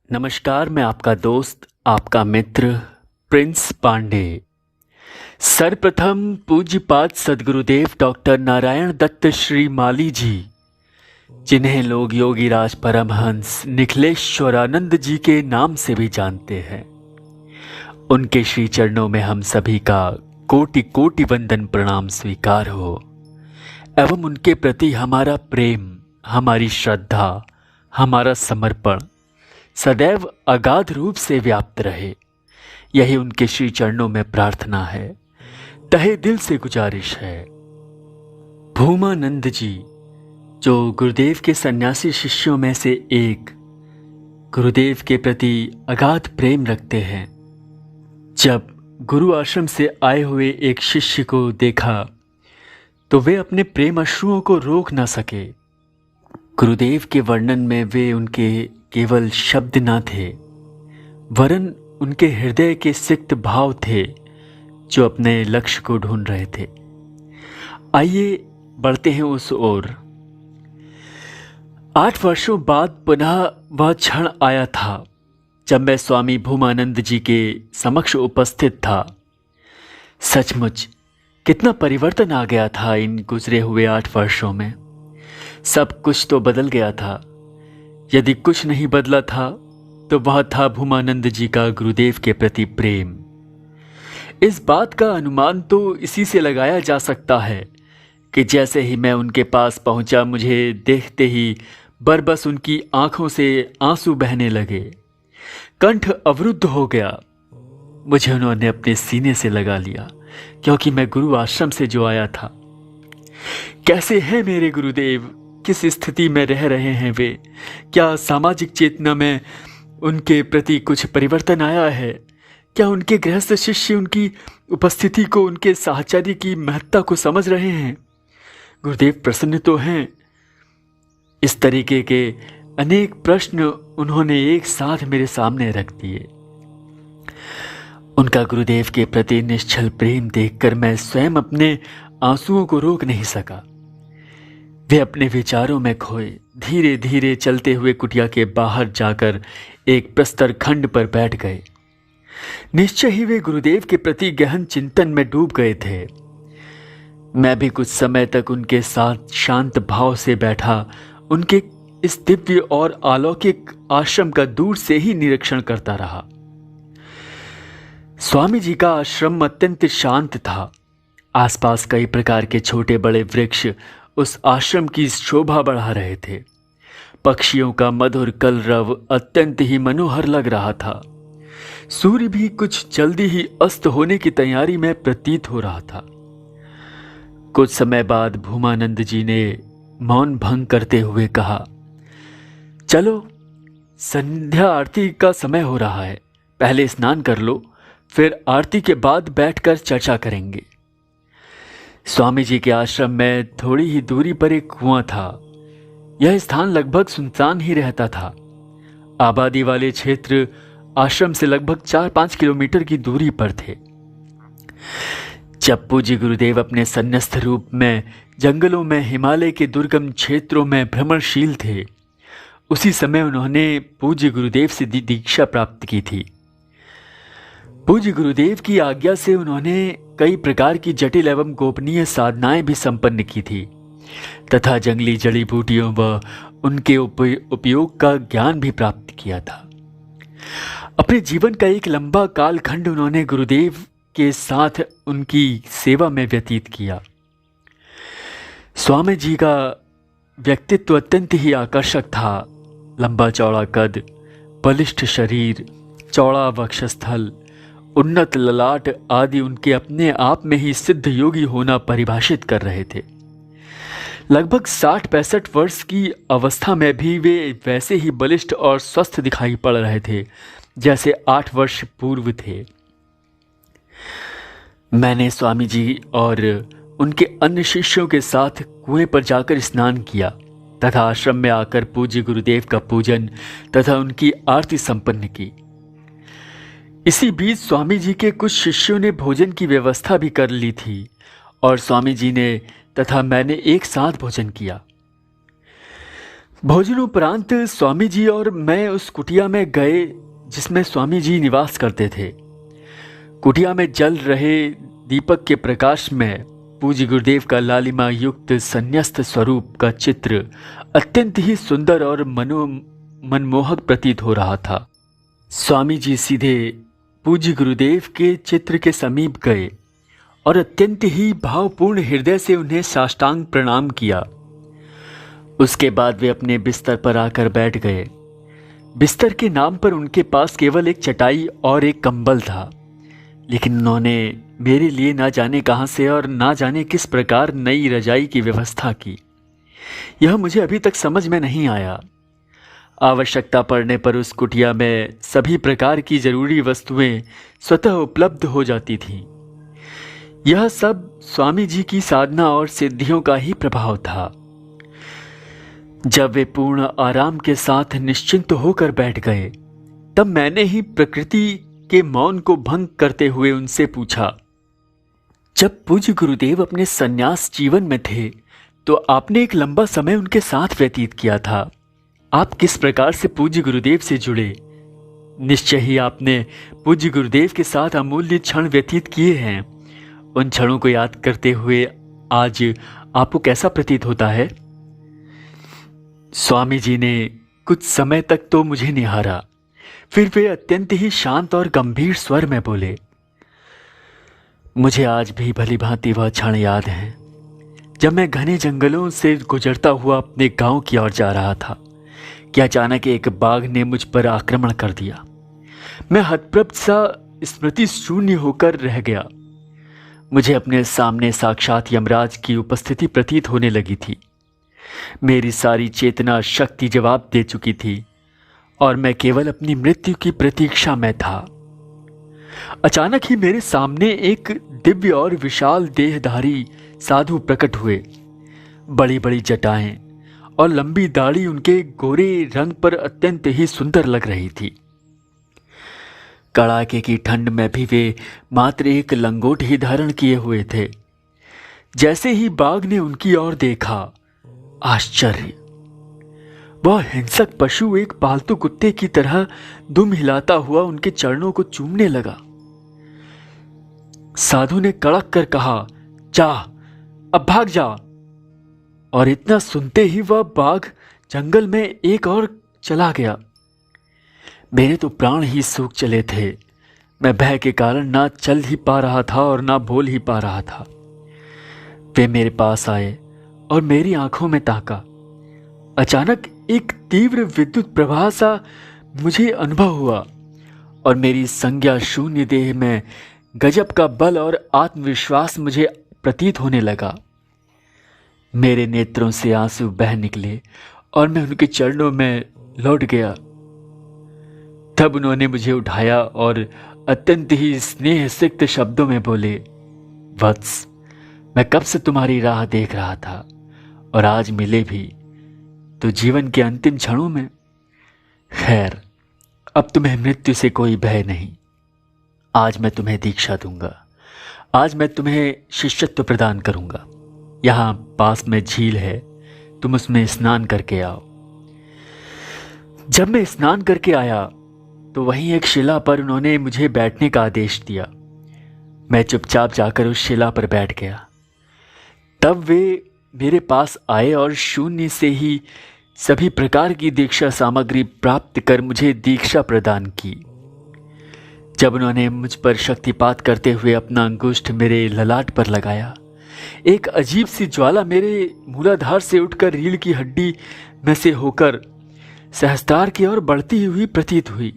नमस्कार, मैं आपका दोस्त, आपका मित्र प्रिंस पांडे। सर्वप्रथम पूज्यपाद सद्गुरुदेव डॉक्टर नारायण दत्त श्री माली जी, जिन्हें लोग योगीराज परमहंस निखिलेश्वरानंद जी के नाम से भी जानते हैं, उनके श्री चरणों में हम सभी का कोटि कोटि वंदन प्रणाम स्वीकार हो एवं उनके प्रति हमारा प्रेम, हमारी श्रद्धा, हमारा समर्पण सदैव अगाध रूप से व्याप्त रहे, यही उनके श्री चरणों में प्रार्थना है, तहे दिल से गुजारिश है। भूमानंद जी, जो गुरुदेव के सन्यासी शिष्यों में से एक, गुरुदेव के प्रति अगाध प्रेम रखते हैं। जब गुरु आश्रम से आए हुए एक शिष्य को देखा तो वे अपने प्रेम अश्रुओं को रोक न सके। गुरुदेव के वर्णन में वे उनके केवल शब्द न थे, वरन उनके हृदय के सिक्त भाव थे जो अपने लक्ष्य को ढूंढ रहे थे। आइए बढ़ते हैं उस ओर। 8 वर्षों बाद पुनः वह क्षण आया था जब मैं स्वामी भूमानंद जी के समक्ष उपस्थित था। सचमुच कितना परिवर्तन आ गया था इन गुजरे हुए 8 वर्षों में। सब कुछ तो बदल गया था। यदि कुछ नहीं बदला था तो वह था भूमानंद जी का गुरुदेव के प्रति प्रेम। इस बात का अनुमान तो इसी से लगाया जा सकता है कि जैसे ही मैं उनके पास पहुंचा, मुझे देखते ही बरबस उनकी आंखों से आंसू बहने लगे। कंठ अवरुद्ध हो गया। मुझे उन्होंने अपने सीने से लगा लिया, क्योंकि मैं गुरु आश्रम से जो आया था। कैसे हैं मेरे गुरुदेव? किस स्थिति में रह रहे हैं वे? क्या सामाजिक चेतना में उनके प्रति कुछ परिवर्तन आया है? क्या उनके गृहस्थ शिष्य उनकी उपस्थिति को, उनके साहचर्य की महत्ता को समझ रहे हैं? गुरुदेव प्रसन्न तो हैं? इस तरीके के अनेक प्रश्न उन्होंने एक साथ मेरे सामने रख दिए। उनका गुरुदेव के प्रति निश्चल प्रेम देखकर मैं स्वयं अपने आंसुओं को रोक नहीं सका। वे अपने विचारों में खोए धीरे धीरे चलते हुए कुटिया के बाहर जाकर एक प्रस्तर खंड पर बैठ गए। निश्चय ही वे गुरुदेव के प्रति गहन चिंतन में डूब गए थे। मैं भी कुछ समय तक उनके साथ शांत भाव से बैठा, उनके इस दिव्य और अलौकिक आश्रम का दूर से ही निरीक्षण करता रहा। स्वामी जी का आश्रम अत्यंत शांत था। आसपास कई प्रकार के छोटे बड़े वृक्ष उस आश्रम की शोभा बढ़ा रहे थे। पक्षियों का मधुर कलरव अत्यंत ही मनोहर लग रहा था। सूर्य भी कुछ जल्दी ही अस्त होने की तैयारी में प्रतीत हो रहा था। कुछ समय बाद भूमानंद जी ने मौन भंग करते हुए कहा, चलो, संध्या आरती का समय हो रहा है, पहले स्नान कर लो, फिर आरती के बाद बैठकर चर्चा करेंगे। स्वामी जी के आश्रम में थोड़ी ही दूरी पर एक कुआं था। यह स्थान लगभग सुनसान ही रहता था। आबादी वाले क्षेत्र आश्रम से लगभग 4-5 किलोमीटर की दूरी पर थे। जब पूज्य गुरुदेव अपने सन्यस्त रूप में जंगलों में हिमालय के दुर्गम क्षेत्रों में भ्रमणशील थे, उसी समय उन्होंने पूज्य गुरुदेव से दीक्षा प्राप्त की थी। पूज्य गुरुदेव की आज्ञा से उन्होंने कई प्रकार की जटिल एवं गोपनीय साधनाएं भी संपन्न की थी तथा जंगली जड़ी बूटियों व उनके उपयोग का ज्ञान भी प्राप्त किया था। अपने जीवन का एक लंबा कालखंड उन्होंने गुरुदेव के साथ उनकी सेवा में व्यतीत किया। स्वामी जी का व्यक्तित्व अत्यंत ही आकर्षक था। लंबा चौड़ा कद, बलिष्ठ शरीर, चौड़ा वक्षस्थल, उन्नत ललाट आदि उनके अपने आप में ही सिद्ध योगी होना परिभाषित कर रहे थे। लगभग 60-65 वर्ष की अवस्था में भी वे वैसे ही बलिष्ठ और स्वस्थ दिखाई पड़ रहे थे जैसे 8 वर्ष पूर्व थे। मैंने स्वामी जी और उनके अन्य शिष्यों के साथ कुएं पर जाकर स्नान किया तथा आश्रम में आकर पूज्य गुरुदेव का पूजन तथा उनकी आरती संपन्न की। इसी बीच स्वामी जी के कुछ शिष्यों ने भोजन की व्यवस्था भी कर ली थी और स्वामी जी ने तथा मैंने एक साथ भोजन किया। भोजनोपरांत स्वामी जी और मैं उस कुटिया में गए जिसमें स्वामी जी निवास करते थे। कुटिया में जल रहे दीपक के प्रकाश में पूज्य गुरुदेव का लालिमा युक्त संन्यस्त स्वरूप का चित्र अत्यंत ही सुंदर और मनमोहक प्रतीत हो रहा था। स्वामी जी सीधे पूज्य गुरुदेव के चित्र के समीप गए और अत्यंत ही भावपूर्ण हृदय से उन्हें साष्टांग प्रणाम किया। उसके बाद वे अपने बिस्तर पर आकर बैठ गए। बिस्तर के नाम पर उनके पास केवल एक चटाई और एक कंबल था, लेकिन उन्होंने मेरे लिए ना जाने कहां से और ना जाने किस प्रकार नई रजाई की व्यवस्था की। यह मुझे अभी तक समझ में नहीं आया। आवश्यकता पड़ने पर उस कुटिया में सभी प्रकार की जरूरी वस्तुएं स्वतः उपलब्ध हो जाती थीं। यह सब स्वामी जी की साधना और सिद्धियों का ही प्रभाव था। जब वे पूर्ण आराम के साथ निश्चिंत होकर बैठ गए, तब मैंने ही प्रकृति के मौन को भंग करते हुए उनसे पूछा, जब पूज्य गुरुदेव अपने सन्यास जीवन में थे तो आपने एक लंबा समय उनके साथ व्यतीत किया था। आप किस प्रकार से पूज्य गुरुदेव से जुड़े? निश्चय ही आपने पूज्य गुरुदेव के साथ अमूल्य क्षण व्यतीत किए हैं। उन क्षणों को याद करते हुए आज आपको कैसा प्रतीत होता है? स्वामी जी ने कुछ समय तक तो मुझे निहारा, फिर वे अत्यंत ही शांत और गंभीर स्वर में बोले, मुझे आज भी भली भांति वह क्षण याद है जब मैं घने जंगलों से गुजरता हुआ अपने गांव की ओर जा रहा था कि अचानक एक बाघ ने मुझ पर आक्रमण कर दिया। मैं हतप्रभ सा स्मृति शून्य होकर रह गया। मुझे अपने सामने साक्षात यमराज की उपस्थिति प्रतीत होने लगी थी। मेरी सारी चेतना शक्ति जवाब दे चुकी थी और मैं केवल अपनी मृत्यु की प्रतीक्षा में था। अचानक ही मेरे सामने एक दिव्य और विशाल देहधारी साधु प्रकट हुए। बड़ी बड़ी जटाएं और लंबी दाढ़ी उनके गोरे रंग पर अत्यंत ही सुंदर लग रही थी। कड़ाके की ठंड में भी वे मात्र एक लंगोट ही धारण किए हुए थे। जैसे ही बाघ ने उनकी ओर देखा, आश्चर्य! वह हिंसक पशु एक पालतू कुत्ते की तरह दुम हिलाता हुआ उनके चरणों को चूमने लगा। साधु ने कड़क कर कहा, जा, अब भाग जा। और इतना सुनते ही वह बाघ जंगल में एक और चला गया। मेरे तो प्राण ही सूख चले थे। मैं भय के कारण ना चल ही पा रहा था और ना बोल ही पा रहा था। वे मेरे पास आए और मेरी आंखों में ताका। अचानक एक तीव्र विद्युत प्रवाह सा मुझे अनुभव हुआ और मेरी संज्ञा शून्य देह में गजब का बल और आत्मविश्वास मुझे प्रतीत होने लगा। मेरे नेत्रों से आंसू बह निकले और मैं उनके चरणों में लौट गया। तब उन्होंने मुझे उठाया और अत्यंत ही स्नेह सिक्त शब्दों में बोले, वत्स, मैं कब से तुम्हारी राह देख रहा था और आज मिले भी तो जीवन के अंतिम क्षणों में। खैर, अब तुम्हें मृत्यु से कोई भय नहीं। आज मैं तुम्हें दीक्षा दूंगा। आज मैं तुम्हें शिष्यत्व प्रदान करूंगा। यहां पास में झील है, तुम उसमें स्नान करके आओ। जब मैं स्नान करके आया तो वहीं एक शिला पर उन्होंने मुझे बैठने का आदेश दिया। मैं चुपचाप जाकर उस शिला पर बैठ गया। तब वे मेरे पास आए और शून्य से ही सभी प्रकार की दीक्षा सामग्री प्राप्त कर मुझे दीक्षा प्रदान की। जब उन्होंने मुझ पर शक्तिपात करते हुए अपना अंगुष्ठ मेरे ललाट पर लगाया, एक अजीब सी ज्वाला मेरे मूलाधार से उठकर रीढ़ की हड्डी में से होकर सहस्त्रार की ओर बढ़ती हुई प्रतीत हुई।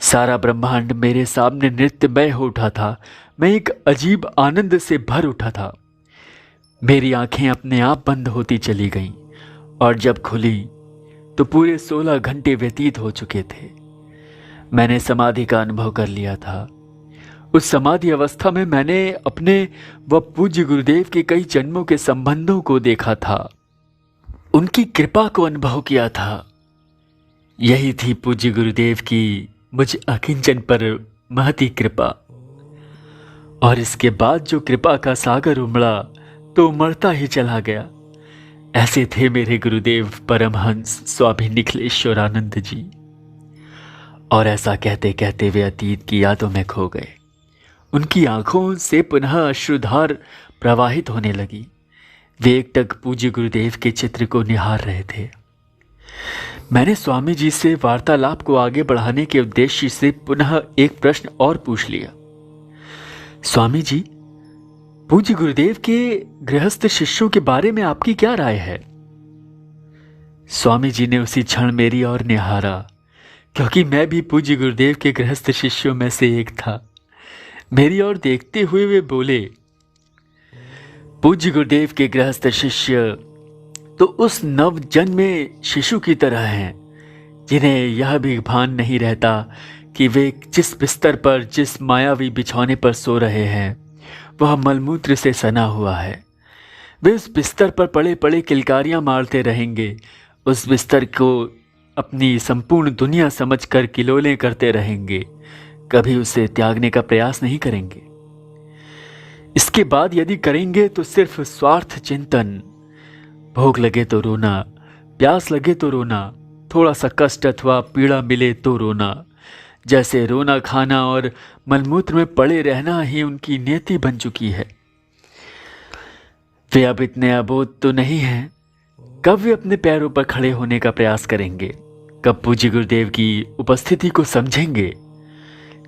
सारा ब्रह्मांड मेरे सामने नृत्यमय हो उठा था। मैं एक अजीब आनंद से भर उठा था। मेरी आंखें अपने आप बंद होती चली गईं और जब खुली तो पूरे 16 घंटे व्यतीत हो चुके थे। मैंने समाधि का अनुभव कर लिया था। उस समाधि अवस्था में मैंने अपने व पूज्य गुरुदेव के कई जन्मों के संबंधों को देखा था, उनकी कृपा को अनुभव किया था। यही थी पूज्य गुरुदेव की मुझ अकिंचन पर महती कृपा। और इसके बाद जो कृपा का सागर उमड़ा तो उमड़ता ही चला गया। ऐसे थे मेरे गुरुदेव परमहंस स्वामी निखिलेश्वरानंद जी। और ऐसा कहते कहते वे अतीत की यादों में खो गए। उनकी आंखों से पुनः अश्रुधार प्रवाहित होने लगी। वे एकटक पूज्य गुरुदेव के चित्र को निहार रहे थे। मैंने स्वामी जी से वार्तालाप को आगे बढ़ाने के उद्देश्य से पुनः एक प्रश्न और पूछ लिया। स्वामी जी, पूज्य गुरुदेव के गृहस्थ शिष्यों के बारे में आपकी क्या राय है? स्वामी जी ने उसी क्षण मेरी ओर निहारा, क्योंकि मैं भी पूज्य गुरुदेव के गृहस्थ शिष्यों में से एक था। मेरी ओर देखते हुए वे बोले, पूज्य गुरुदेव के गृहस्थ शिष्य तो उस नव जन्मे शिशु की तरह हैं, जिन्हें यह भी भान नहीं रहता कि वे जिस बिस्तर पर, जिस मायावी बिछौने पर सो रहे हैं वह मलमूत्र से सना हुआ है। वे उस बिस्तर पर पड़े पड़े किलकारियां मारते रहेंगे, उस बिस्तर को अपनी संपूर्ण दुनिया समझकर किलोलें करते रहेंगे, कभी उसे त्यागने का प्रयास नहीं करेंगे। इसके बाद यदि करेंगे तो सिर्फ स्वार्थ चिंतन। भूख लगे तो रोना, प्यास लगे तो रोना, थोड़ा सा कष्ट अथवा पीड़ा मिले तो रोना, जैसे रोना खाना और मलमूत्र में पड़े रहना ही उनकी नियति बन चुकी है। वे अब इतने अबोध तो नहीं हैं। कब वे अपने पैरों पर खड़े होने का प्रयास करेंगे? कब पूज्य गुरुदेव की उपस्थिति को समझेंगे,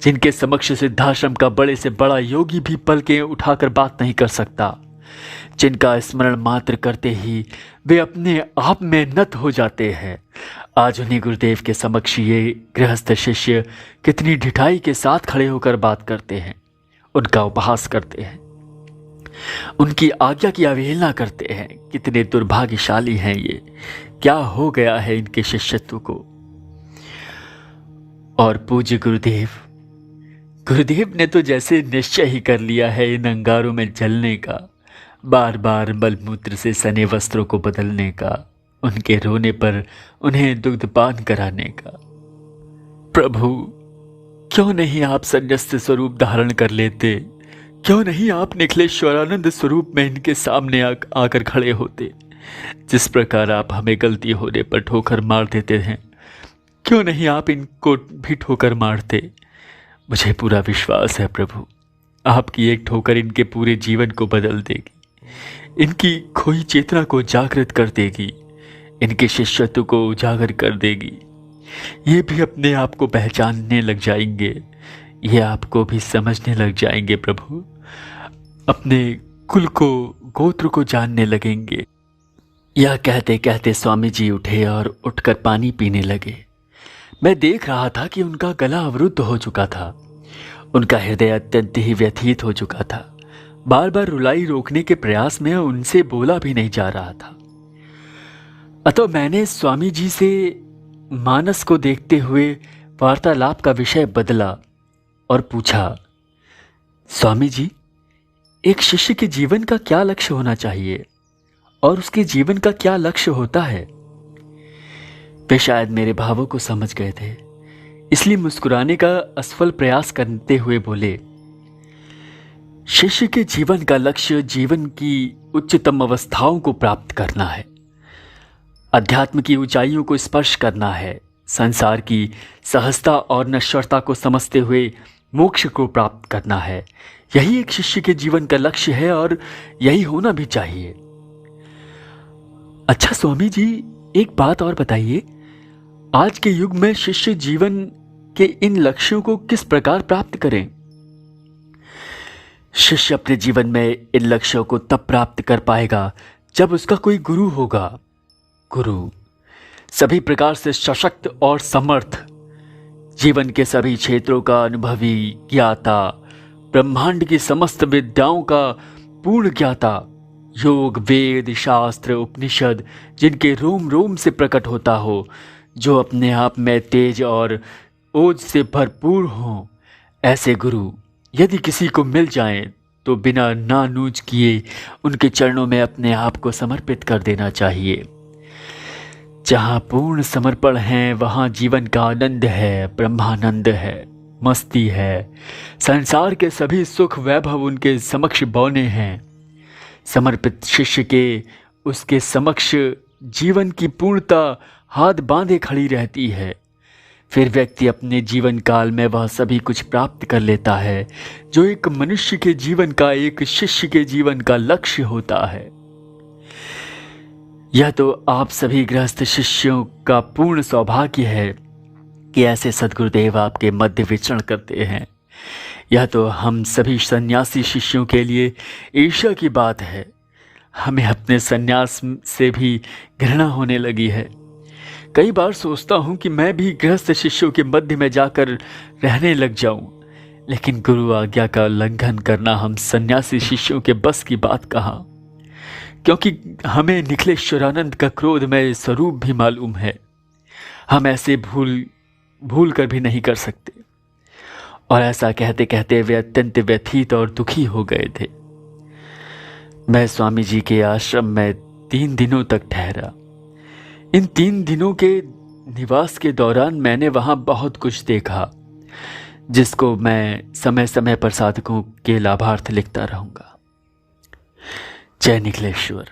जिनके समक्ष सिद्धाश्रम का बड़े से बड़ा योगी भी पलकें उठाकर बात नहीं कर सकता, जिनका स्मरण मात्र करते ही वे अपने आप में नत हो जाते हैं। आज उन्हीं गुरुदेव के समक्ष ये गृहस्थ शिष्य कितनी ढिठाई के साथ खड़े होकर बात करते हैं, उनका उपहास करते हैं, उनकी आज्ञा की अवहेलना करते हैं। कितने दुर्भाग्यशाली हैं ये, क्या हो गया है इनके शिष्यत्व को। और पूज्य गुरुदेव ने तो जैसे निश्चय ही कर लिया है इन अंगारों में जलने का, बार बार मलमूत्र से सने वस्त्रों को बदलने का, उनके रोने पर उन्हें दुग्धपान कराने का। प्रभु, क्यों नहीं आप संन्यास्त स्वरूप धारण कर लेते? क्यों नहीं आप निखिलेश्वरानंद स्वरूप में इनके सामने आकर खड़े होते? जिस प्रकार आप हमें गलती होने पर ठोकर मार देते हैं, क्यों नहीं आप इनको भी ठोकर मारते? मुझे पूरा विश्वास है प्रभु, आपकी एक ठोकर इनके पूरे जीवन को बदल देगी, इनकी खोई चेतना को जागृत कर देगी, इनके शिष्यत्व को उजागर कर देगी। ये भी अपने आप को पहचानने लग जाएंगे, ये आपको भी समझने लग जाएंगे प्रभु, अपने कुल को, गोत्र को जानने लगेंगे। यह कहते कहते स्वामी जी उठे और उठकर पानी पीने लगे। मैं देख रहा था कि उनका गला अवरुद्ध हो चुका था, उनका हृदय अत्यंत ही व्यथित हो चुका था। बार बार रुलाई रोकने के प्रयास में उनसे बोला भी नहीं जा रहा था। अतः मैंने स्वामी जी से मानस को देखते हुए वार्तालाप का विषय बदला और पूछा, स्वामी जी, एक शिष्य के जीवन का क्या लक्ष्य होना चाहिए और उसके जीवन का क्या लक्ष्य होता है? वे शायद मेरे भावों को समझ गए थे, इसलिए मुस्कुराने का असफल प्रयास करते हुए बोले, शिष्य के जीवन का लक्ष्य जीवन की उच्चतम अवस्थाओं को प्राप्त करना है, अध्यात्म की ऊंचाइयों को स्पर्श करना है, संसार की सहजता और नश्वरता को समझते हुए मोक्ष को प्राप्त करना है। यही एक शिष्य के जीवन का लक्ष्य है और यही होना भी चाहिए। अच्छा स्वामी जी, एक बात और बताइए, आज के युग में शिष्य जीवन के इन लक्ष्यों को किस प्रकार प्राप्त करें? शिष्य अपने जीवन में इन लक्ष्यों को तब प्राप्त कर पाएगा जब उसका कोई गुरु होगा। गुरु सभी प्रकार से सशक्त और समर्थ, जीवन के सभी क्षेत्रों का अनुभवी ज्ञाता, ब्रह्मांड की समस्त विद्याओं का पूर्ण ज्ञाता, योग वेद शास्त्र उपनिषद जिनके रोम रोम से प्रकट होता हो, जो अपने आप में तेज और ओज से भरपूर हों। ऐसे गुरु यदि किसी को मिल जाएं तो बिना नानूज किए उनके चरणों में अपने आप को समर्पित कर देना चाहिए। जहाँ पूर्ण समर्पण है वहाँ जीवन का आनंद है, ब्रह्मानंद है, मस्ती है, संसार के सभी सुख वैभव उनके समक्ष बौने हैं। समर्पित शिष्य के उसके समक्ष जीवन की पूर्णता हाथ बांधे खड़ी रहती है, फिर व्यक्ति अपने जीवन काल में वह सभी कुछ प्राप्त कर लेता है जो एक मनुष्य के जीवन का, एक शिष्य के जीवन का लक्ष्य होता है। यह तो आप सभी गृहस्थ शिष्यों का पूर्ण सौभाग्य है कि ऐसे सद्गुरुदेव आपके मध्य विचरण करते हैं। यह तो हम सभी सन्यासी शिष्यों के लिए ईर्ष्या की बात है। हमें अपने सन्यास से भी घृणा होने लगी है। कई बार सोचता हूँ कि मैं भी गृहस्थ शिष्यों के मध्य में जाकर रहने लग जाऊं, लेकिन गुरु आज्ञा का उल्लंघन करना हम सन्यासी शिष्यों के बस की बात कहाँ, क्योंकि हमें निखिलेश्वरानंद का क्रोधमय स्वरूप भी मालूम है। हम ऐसे भूल कर भी नहीं कर सकते। और ऐसा कहते कहते वे अत्यंत व्यथित और दुखी हो गए थे। मैं स्वामी जी के आश्रम में 3 दिनों तक ठहरा। इन 3 दिनों के निवास के दौरान मैंने वहां बहुत कुछ देखा, जिसको मैं समय समय पर साधकों के लाभार्थ लिखता रहूंगा। जय निखिलेश्वर।